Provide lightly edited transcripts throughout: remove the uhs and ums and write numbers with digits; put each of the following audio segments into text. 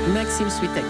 Maxime Switek.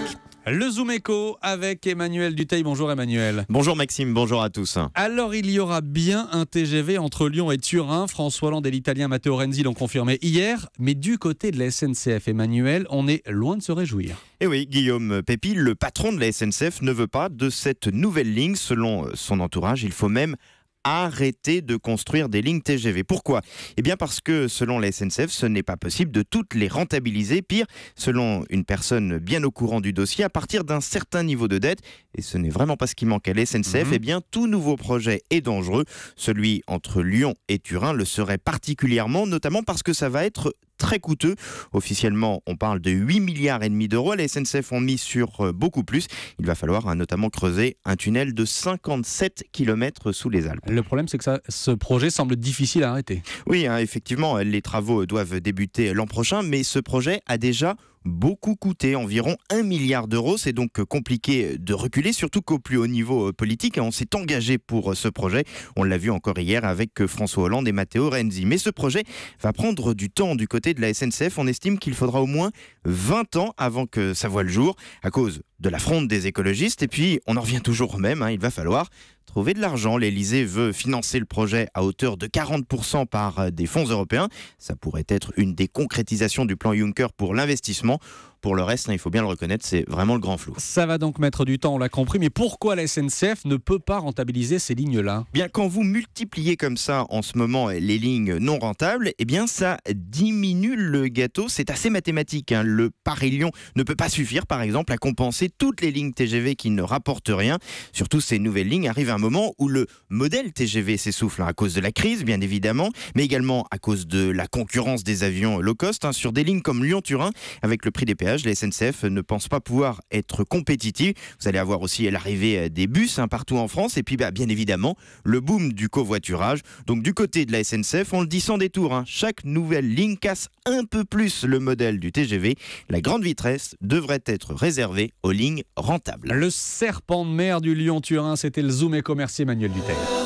Le Zoom Echo avec Emmanuel Dutheil. Bonjour Emmanuel. Bonjour Maxime, bonjour à tous. Alors il y aura bien un TGV entre Lyon et Turin. François Hollande et l'Italien Matteo Renzi l'ont confirmé hier. Mais du côté de la SNCF, Emmanuel, on est loin de se réjouir. Et oui, Guillaume Pépi, le patron de la SNCF, ne veut pas de cette nouvelle ligne. Selon son entourage, il faut même arrêter de construire des lignes TGV. Pourquoi ? Eh bien parce que selon la SNCF, ce n'est pas possible de toutes les rentabiliser. Pire, selon une personne bien au courant du dossier, à partir d'un certain niveau de dette, et ce n'est vraiment pas ce qui manque à la SNCF, eh bien tout nouveau projet est dangereux. Celui entre Lyon et Turin le serait particulièrement, notamment parce que ça va être très coûteux. Officiellement, on parle de 8,5 milliards d'euros. La SNCF ont mis sur beaucoup plus. Il va falloir notamment creuser un tunnel de 57 km sous les Alpes. Le problème, c'est que ce projet semble difficile à arrêter. Oui, effectivement, les travaux doivent débuter l'an prochain, mais ce projet a déjà beaucoup coûté, environ 1 milliard d'euros. C'est donc compliqué de reculer, surtout qu'au plus haut niveau politique, on s'est engagé pour ce projet. On l'a vu encore hier avec François Hollande et Matteo Renzi. Mais ce projet va prendre du temps du côté de la SNCF. On estime qu'il faudra au moins 20 ans avant que ça voie le jour, à cause de la fronde des écologistes. Et puis, on en revient toujours au même, il va falloir trouver de l'argent. L'Elysée veut financer le projet à hauteur de 40% par des fonds européens. Ça pourrait être une des concrétisations du plan Juncker pour l'investissement. Pour le reste, il faut bien le reconnaître, c'est vraiment le grand flou. Ça va donc mettre du temps, on l'a compris. Mais pourquoi la SNCF ne peut pas rentabiliser ces lignes-là ? Bien, quand vous multipliez comme ça en ce moment les lignes non rentables, eh bien ça diminue le gâteau. C'est assez mathématique. Le Paris-Lyon ne peut pas suffire, par exemple, à compenser toutes les lignes TGV qui ne rapportent rien. Surtout, ces nouvelles lignes arrivent à un moment où le modèle TGV s'essouffle à cause de la crise, bien évidemment, mais également à cause de la concurrence des avions low cost. Sur des lignes comme Lyon-Turin, avec le prix des péages, la SNCF ne pense pas pouvoir être compétitive. Vous allez avoir aussi l'arrivée des bus partout en France et puis bien évidemment le boom du covoiturage. Donc du côté de la SNCF, on le dit sans détour, chaque nouvelle ligne casse un peu plus le modèle du TGV. La grande vitesse devrait être réservée aux lignes rentables. Le serpent de mer du Lyon-Turin, c'était le Zoom Echo. Merci Emmanuel Dutheil.